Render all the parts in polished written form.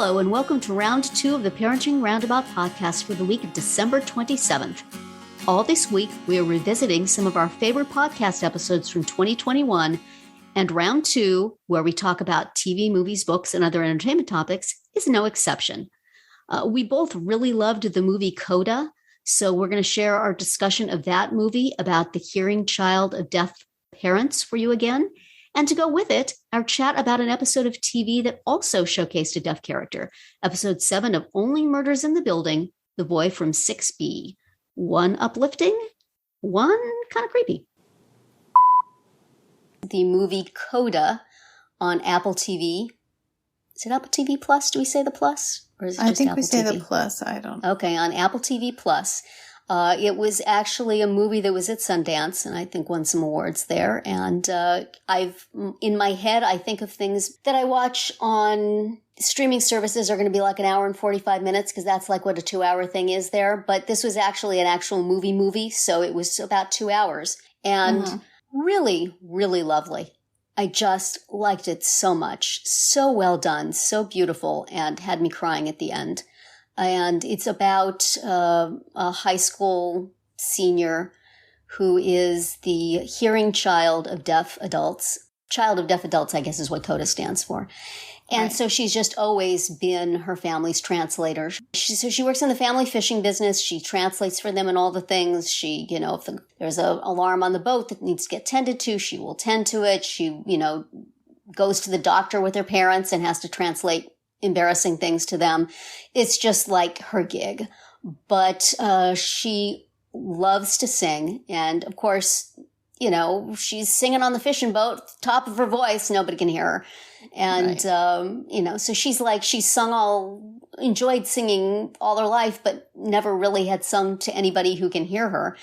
Hello, and welcome to round 2 of the Parenting Roundabout podcast for the week of December 27th. All this week, we are revisiting some of our favorite podcast episodes from 2021, and round 2, where we talk about TV, movies, books, and other entertainment topics, is no exception. We both really loved the movie CODA, so we're going to share our discussion of that movie about the hearing child of deaf parents for you again. And to go with it, our chat about an episode of TV that also showcased a deaf character, episode 7 of Only Murders in the Building, The Boy from 6B. One uplifting, one kind of creepy. The movie CODA on Apple TV. Is it Apple TV Plus? Do we say the plus? Or is it just I think Apple we say TV? the plus. I don't. Okay, on Apple TV Plus. It was actually a movie that was at Sundance, and I think won some awards there. And in my head, I think of things that I watch on streaming services are going to be like an hour and 45 minutes, because that's like what a 2-hour thing is there. But this was actually an actual movie, so it was about 2 hours. And really, really lovely. I just liked it so much. So well done, so beautiful, and had me crying at the end. And it's about a high school senior who is the hearing child of deaf adults. Child of deaf adults, I guess, is what CODA stands for. And so she's just always been her family's translator. So she works in the family fishing business. She translates for them and all the things. She, if there's an alarm on the boat that needs to get tended to, she will tend to it. She, goes to the doctor with her parents and has to translate embarrassing things to them. It's just like her gig. But she loves to sing. And of course, she's singing on the fishing boat, top of her voice, nobody can hear her. And, so she's enjoyed singing all her life, but never really had sung to anybody who can hear her.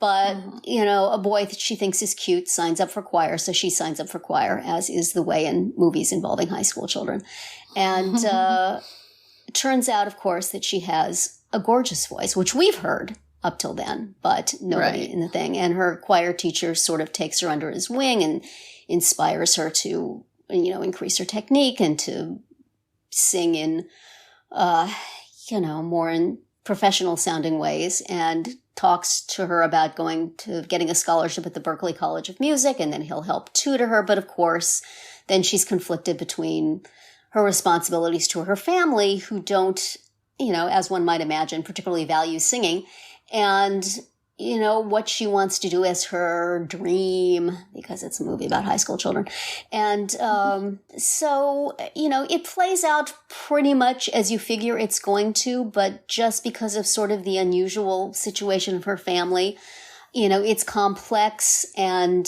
But, a boy that she thinks is cute signs up for choir. So she signs up for choir, as is the way in movies involving high school children. And it turns out, of course, that she has a gorgeous voice, which we've heard up till then, but nobody in the thing. And her choir teacher sort of takes her under his wing and inspires her to, increase her technique and to sing in, more in professional sounding ways, and talks to her about getting a scholarship at the Berklee College of Music, and then he'll help tutor her. But of course, then she's conflicted between her responsibilities to her family, who don't, as one might imagine, particularly value singing, and, what she wants to do as her dream, because it's a movie about high school children. And so, it plays out pretty much as you figure it's going to, but just because of sort of the unusual situation of her family, it's complex and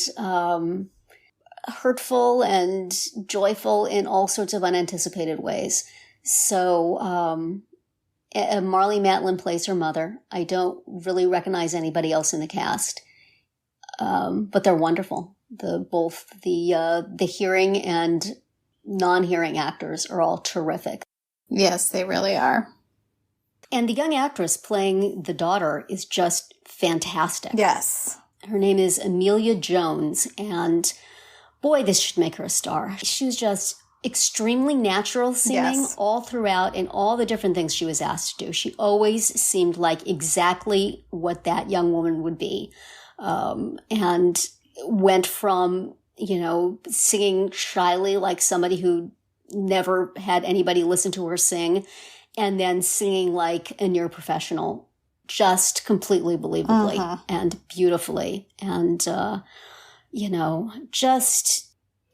hurtful and joyful in all sorts of unanticipated ways. So, Marlee Matlin plays her mother. I don't really recognize anybody else in the cast, but they're wonderful. Both the hearing and non-hearing actors are all terrific. Yes, they really are. And the young actress playing the daughter is just fantastic. Yes. Her name is Emilia Jones, and boy, this should make her a star. She was just extremely natural singing all throughout, and all the different things she was asked to do. She always seemed like exactly what that young woman would be. And went from, singing shyly like somebody who never had anybody listen to her sing, and then singing like a near professional, just completely believably and beautifully. And, just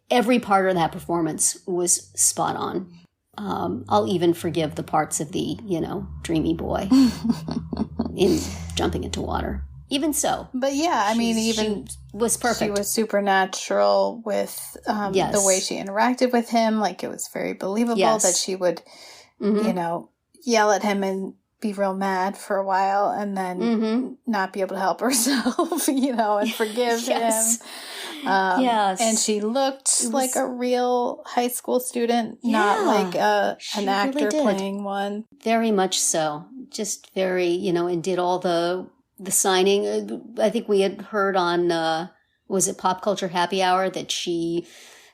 every part of that performance was spot on. I'll even forgive the parts of the, dreamy boy in jumping into water. Even so. But yeah, she was perfect. She was supernatural with the way she interacted with him. Like, it was very believable that she would, yell at him and be real mad for a while, and then not be able to help herself, and forgive him. And she looked like a real high school student, not like an actor playing one. Very much so. Just very, and did all the signing. I think we had heard on, was it Pop Culture Happy Hour, that she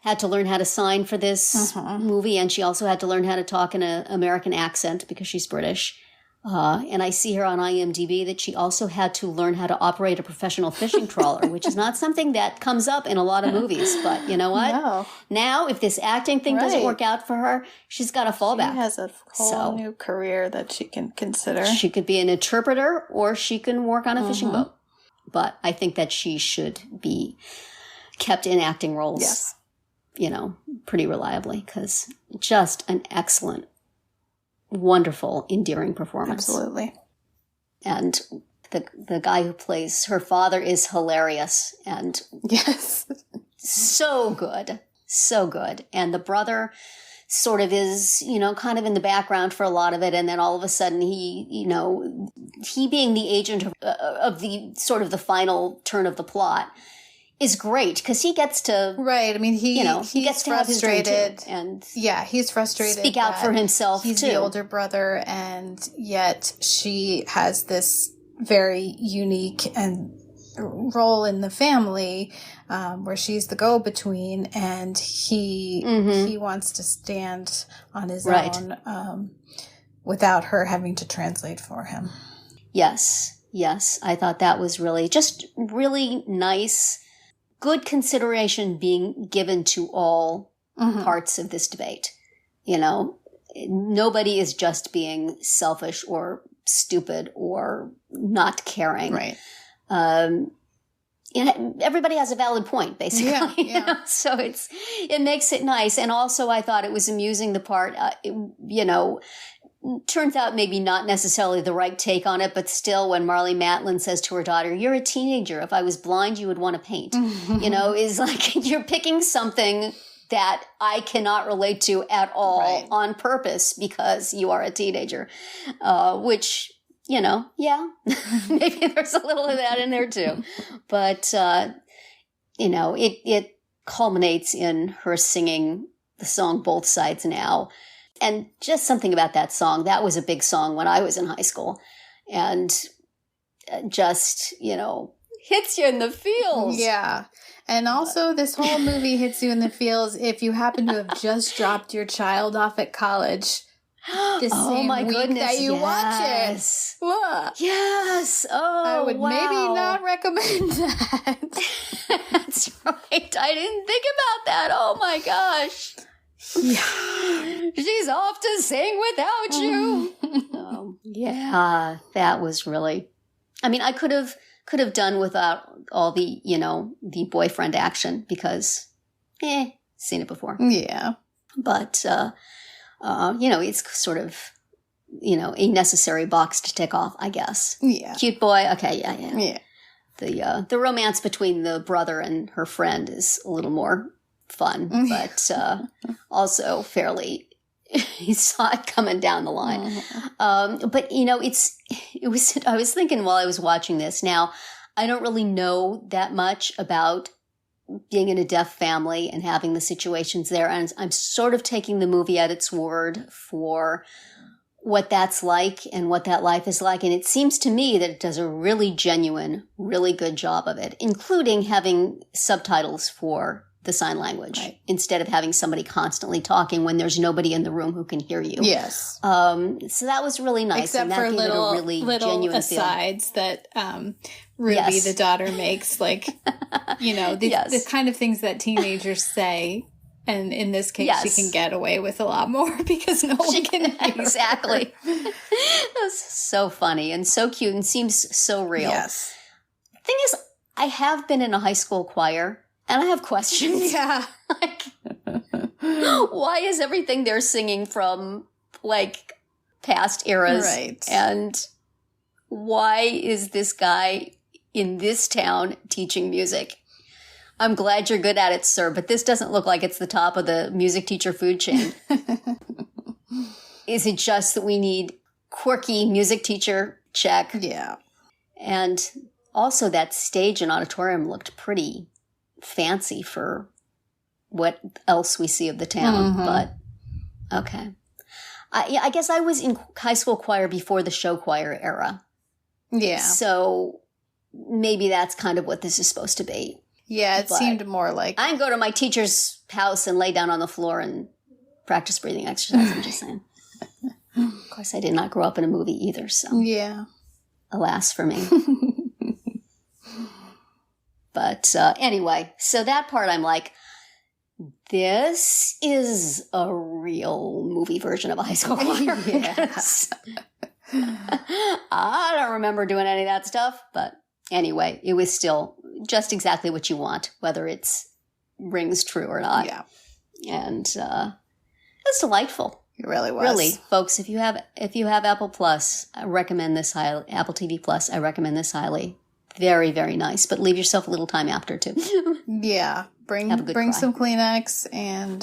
had to learn how to sign for this movie, and she also had to learn how to talk in an American accent because she's British. And I see her on IMDb that she also had to learn how to operate a professional fishing trawler, which is not something that comes up in a lot of movies. But you know what? No. Now, if this acting thing doesn't work out for her, she's got a fallback. She has a whole new career that she can consider. She could be an interpreter, or she can work on a fishing boat. But I think that she should be kept in acting roles, yes, pretty reliably, because just an excellent, wonderful, endearing performance. Absolutely. And the guy who plays her father is hilarious and yes, so good. So good. And the brother sort of is, kind of in the background for a lot of it. And then all of a sudden he being the agent of the sort of the final turn of the plot is great because he gets to, right. I mean, he gets to have his drink too, and he's frustrated. Speak out for himself. He's too. The older brother, and yet she has this very unique and role in the family where she's the go-between, and he wants to stand on his own without her having to translate for him. Yes, I thought that was really nice. Good consideration being given to all parts of this debate. Nobody is just being selfish or stupid or not caring. Right. Everybody has a valid point, basically. Yeah. So it makes it nice. And also I thought it was amusing the part, turns out maybe not necessarily the right take on it, but still when Marlee Matlin says to her daughter, "You're a teenager. If I was blind, you would want to paint." Is like you're picking something that I cannot relate to at all on purpose because you are a teenager, which, maybe there's a little of that in there too. But, it culminates in her singing the song Both Sides Now. And just something about that song, that was a big song when I was in high school. And just, hits you in the feels. Yeah. And also this whole movie hits you in the feels if you happen to have just dropped your child off at college the same week that you watch it. Look. Yes. Oh, I would maybe not recommend that. That's right. I didn't think about that. Oh, my gosh. Yeah. She's off to sing without you. Yeah, that was really, I could have done without all the, the boyfriend action because, seen it before. Yeah. But, it's sort of, a necessary box to tick off, I guess. Yeah. Cute boy. Okay. Yeah. The romance between the brother and her friend is a little more fun, but also fairly, you saw it coming down the line. But I was thinking while I was watching this, now I don't really know that much about being in a deaf family and having the situations there. And I'm sort of taking the movie at its word for what that's like and what that life is like. And it seems to me that it does a really genuine, really good job of it, including having subtitles for the sign language instead of having somebody constantly talking when there's nobody in the room who can hear you. Yes. So that was really nice. Except and that for gave little, it a really little genuine asides feel. That Ruby, the daughter, makes, like, the kind of things that teenagers say. And in this case, she can get away with a lot more because no one can hear. Exactly. That was so funny and so cute and seems so real. Yes. Thing is, I have been in a high school choir. And I have questions. Yeah. Like, why is everything they're singing from, like, past eras? Right. And why is this guy in this town teaching music? I'm glad you're good at it, sir, but this doesn't look like it's the top of the music teacher food chain. Is it just that we need quirky music teacher? Check. Yeah. And also that stage and auditorium looked pretty fancy for what else we see of the town, but okay. I guess I was in high school choir before the show choir era. Yeah. So maybe that's kind of what this is supposed to be. Yeah, it seemed more like... I can go to my teacher's house and lay down on the floor and practice breathing exercises, I'm just saying. Of course, I did not grow up in a movie either, so... Yeah. Alas for me. But anyway, so that part I'm like, this is a real movie version of a high school choir. Yes. I don't remember doing any of that stuff, but anyway, it was still just exactly what you want, whether it's rings true or not. Yeah. And it's delightful. It really was. Really, folks, if you have Apple Plus, I recommend this highly. Apple TV Plus, I recommend this highly. Very, very nice, but leave yourself a little time after too. Yeah, bring some Kleenex and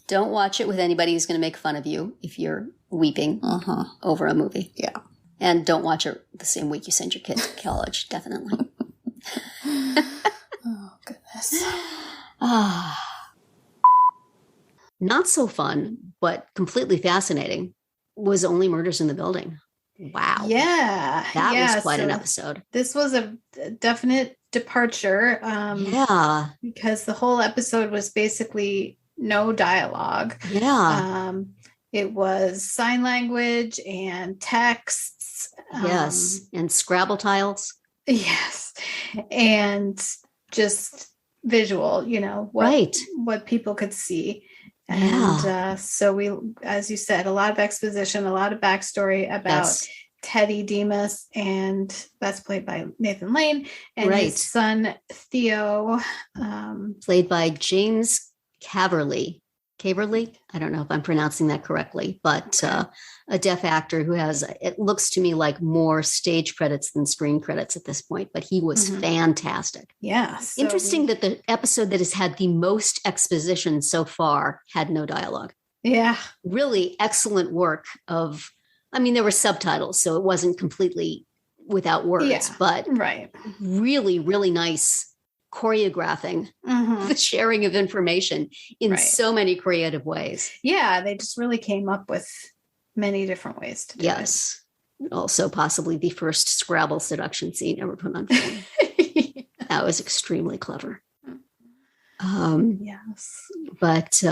don't watch it with anybody who's going to make fun of you if you're weeping over a movie. Yeah, and don't watch it the same week you send your kid to college. Definitely. Oh goodness. Not so fun, but completely fascinating was Only Murders in the Building. Wow. Yeah. That was quite an episode. This was a definite departure. Because the whole episode was basically no dialogue. Yeah. It was sign language and texts. Yes. And Scrabble tiles. Yes. And just visual, what people could see. And so we, as you said, a lot of exposition, a lot of backstory about Teddy Demas, and that's played by Nathan Lane, and his son Theo, played by James Caverly. I don't know if I'm pronouncing that correctly, but a deaf actor who has, it looks to me like more stage credits than screen credits at this point, but he was fantastic. Yeah. So interesting that the episode that has had the most exposition so far had no dialogue. Yeah. Really excellent work of, there were subtitles, so it wasn't completely without words, but really, really nice choreographing the sharing of information in so many creative ways. Yeah, they just really came up with many different ways to do it. Also possibly the first Scrabble seduction scene ever put on film. That was extremely clever. Yes. But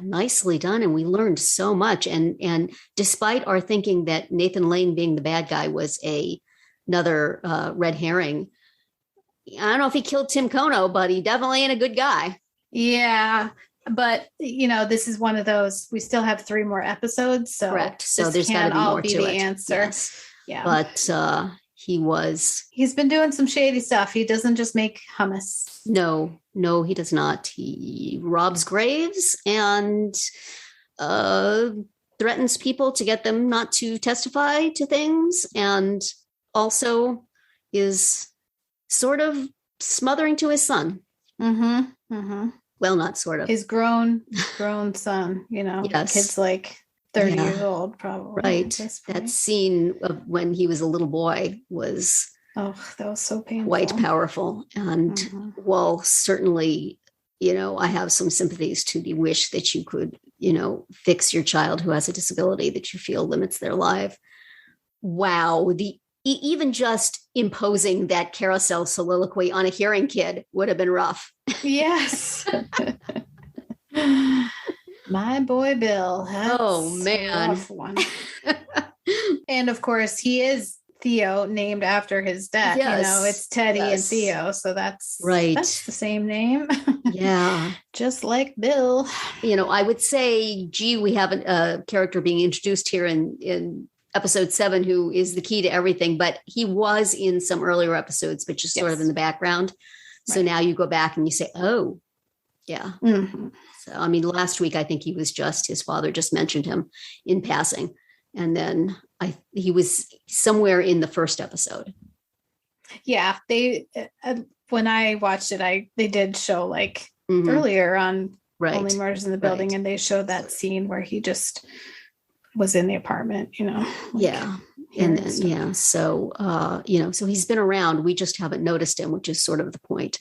nicely done. And we learned so much. And despite our thinking that Nathan Lane being the bad guy was another red herring, I don't know if he killed Tim Kono, but he definitely ain't a good guy. Yeah. But, this is one of those, we still have 3 more episodes. So correct. So there's got to be more to it. The answer. Yes. Yeah. But he's been doing some shady stuff. He doesn't just make hummus. No, he does not. He robs graves and threatens people to get them not to testify to things, and also is sort of smothering to his son. Well, not sort of. His grown son, kid's like 30 years old, probably. Right. That scene of when he was a little boy was that was so painful. Quite powerful. And while certainly, I have some sympathies to the wish that you could, fix your child who has a disability that you feel limits their life. Wow. Even just imposing that carousel soliloquy on a hearing kid would have been rough. Yes. My boy Bill. Oh, man. A rough one. And of course, he is Theo, named after his dad. Yes. It's Teddy and Theo. So that's right. That's the same name. Yeah. Just like Bill. I would say, we have a character being introduced here in episode 7 who is the key to everything, but he was in some earlier episodes, but just sort of in the background. So now you go back and you say, oh, yeah. So, last week, I think his father just mentioned him in passing. And then he was somewhere in the first episode. Yeah. They, when I watched it, they did show earlier on Only Murders in the Building, and they showed that scene where he just was in the apartment, And then, so, so he's been around. We just haven't noticed him, which is sort of the point.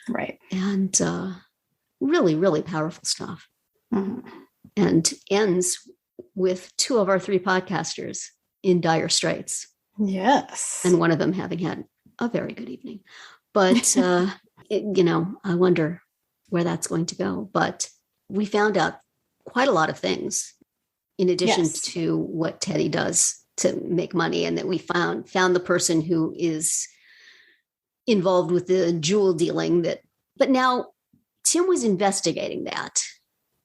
Right. And really, really powerful stuff. And ends with 2 of our 3 podcasters in dire straits. Yes. And one of them having had a very good evening. But, I wonder where that's going to go. But we found out quite a lot of things in addition to what Teddy does to make money, and that we found the person who is involved with the jewel dealing but now Tim was investigating that.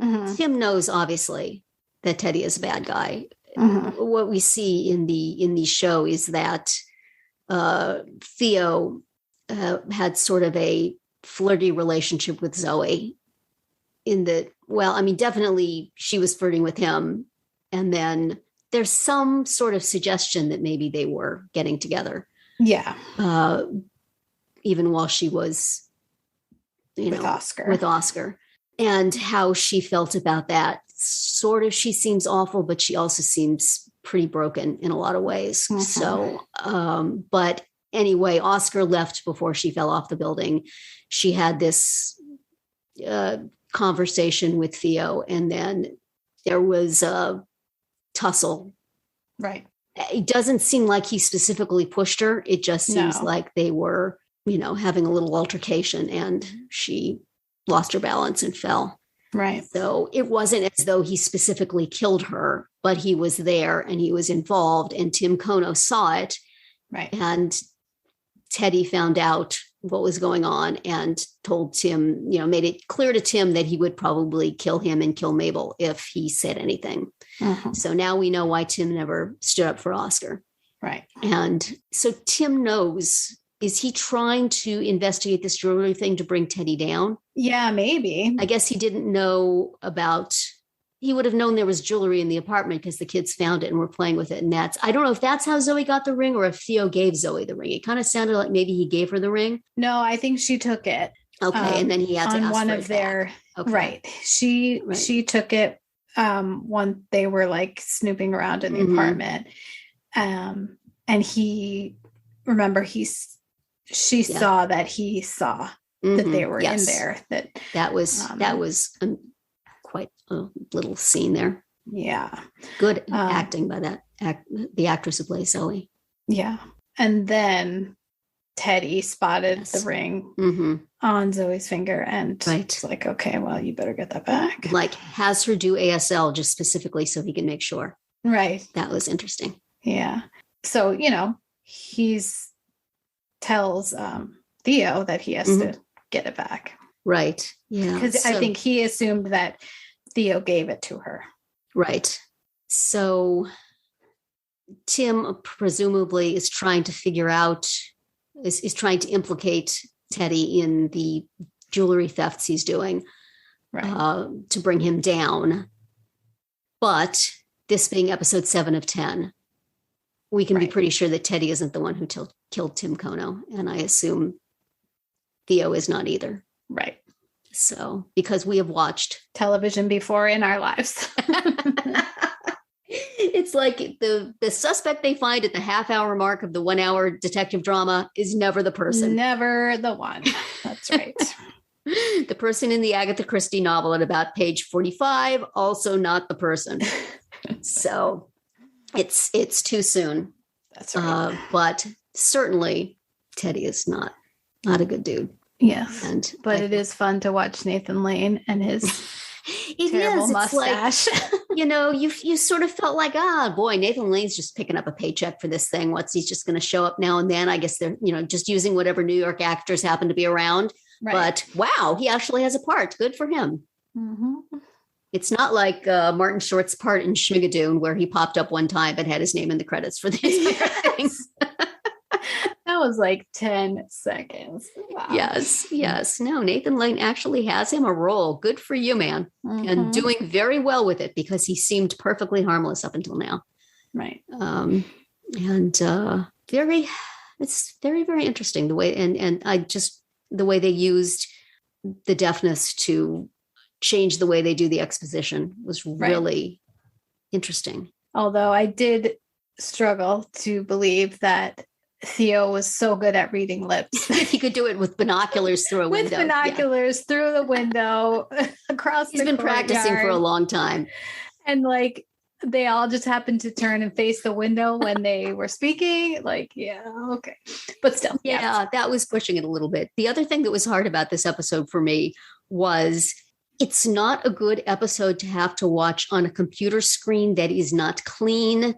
Mm-hmm. Tim knows obviously that Teddy is a bad guy. Mm-hmm. What we see in the show is that Theo had sort of a flirty relationship with Zoe in that, definitely she was flirting with him. And then there's some sort of suggestion that maybe they were getting together. Yeah. Even while she was, with Oscar. And how she felt about that. Sort of, she seems awful, but she also seems pretty broken in a lot of ways. Mm-hmm. So, but anyway, Oscar left before she fell off the building. She had this conversation with Theo, and then there was a tussle. Right. It doesn't seem like he specifically pushed her. It just seems like they were, having a little altercation, and she lost her balance and fell. Right. So it wasn't as though he specifically killed her, but he was there and he was involved, and Tim Kono saw it. Right. And Teddy found out what was going on and told Tim, made it clear to Tim that he would probably kill him and kill Mabel if he said anything. Uh-huh. So now we know why Tim never stood up for Oscar. Right. And so Tim knows. Is he trying to investigate this jewelry thing to bring Teddy down? Yeah, maybe. I guess he didn't know he would have known there was jewelry in the apartment because the kids found it and were playing with it. And I don't know if that's how Zoe got the ring or if Theo gave Zoe the ring. It kind of sounded like maybe he gave her the ring. No, I think she took it. Okay. And then he had to ask one of their, okay. Right. She took it when they were like snooping around in the apartment. And he, remember, she saw that he saw that they were in there. That was quite a little scene there. Yeah. Good acting by the actress who plays Zoe. Yeah. And then Teddy spotted the ring on Zoe's finger and it's like, okay, well, you better get that back. Like has her do ASL just specifically so he can make sure. Right. That was interesting. Yeah. So, tells Theo that he has to get it back. Right. Yeah. Because I think he assumed that Theo gave it to her. Right. So Tim presumably is trying to figure out, is trying to implicate Teddy in the jewelry thefts he's doing, right, to bring him down. But this being episode 7 of 10, we can be pretty sure that Teddy isn't the one who killed Tim Kono. And I assume Theo is not either. Right. So, because we have watched television before in our lives. It's like the suspect they find at the half-hour mark of the 1-hour detective drama is never the person. Never the one. That's right. The person in the Agatha Christie novel at about page 45, also not the person. So it's too soon. That's right. But certainly Teddy is not a good dude. Yes. But it is fun to watch Nathan Lane and his terrible mustache. Like, you sort of felt like, boy, Nathan Lane's just picking up a paycheck for this thing. He's just going to show up now and then. I guess they're, just using whatever New York actors happen to be around. Right. But wow, he actually has a part. Good for him. Mm-hmm. It's not like Martin Short's part in Schmigadoon where he popped up one time and had his name in the credits for the entire thing. That was like 10 seconds. Wow. Yes. No, Nathan Lane actually has him a role. Good for you, man. Mm-hmm. And doing very well with it because he seemed perfectly harmless up until now. Right. It's very, very interesting the way, and the way they used the deafness to change the way they do the exposition was really interesting. Although I did struggle to believe that Theo was so good at reading lips. He could do it with binoculars through a window. With binoculars through the window across the courtyard. He's been practicing for a long time. And like they all just happened to turn and face the window when they were speaking. Like, yeah, okay. But still. Yeah, that was pushing it a little bit. The other thing that was hard about this episode for me was it's not a good episode to have to watch on a computer screen that is not clean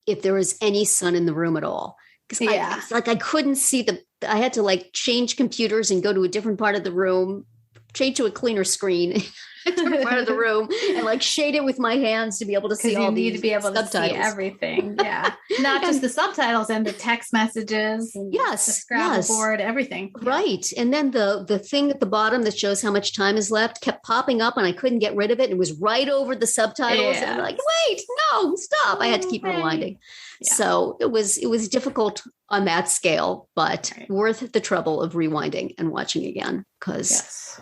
if there is any sun in the room at all. Because I couldn't see I had to like change computers and go to a different part of the room, change to a cleaner screen. Part of the room and like shade it with my hands to be able to see all these subtitles. You need to be able to see everything. Yeah. Not just the subtitles and the text messages. And the Scrabble board, everything. Right. And then the thing at the bottom that shows how much time is left kept popping up and I couldn't get rid of it. It was right over the subtitles. And I'm like, wait, no, stop. I had to keep rewinding. Yeah. So it was difficult on that scale, but worth the trouble of rewinding and watching again because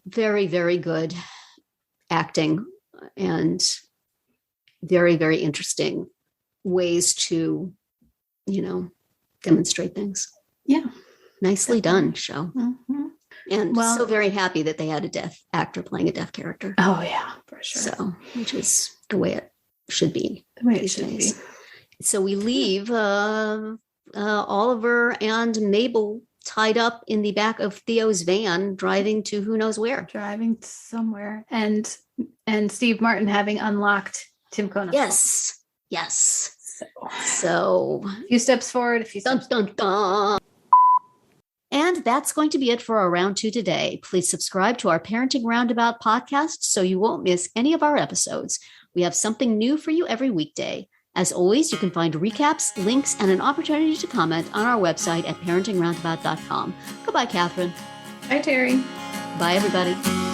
very, very good acting and very, very interesting ways to, demonstrate things. Yeah. Nicely done show. Mm-hmm. And so very happy that they had a deaf actor playing a deaf character. Oh yeah, for sure. So, which is the way it should be. The way it should be. So we leave Oliver and Mabel tied up in the back of Theo's van, driving to who knows where. Driving somewhere. And Steve Martin having unlocked Tim Kona's phone. Yes. So a few steps forward, a few steps. Dun, dun, dun. And that's going to be it for our round 2 today. Please subscribe to our Parenting Roundabout podcast so you won't miss any of our episodes. We have something new for you every weekday. As always, you can find recaps, links, and an opportunity to comment on our website at parentingroundabout.com. Goodbye, Catherine. Bye, Terry. Bye, everybody.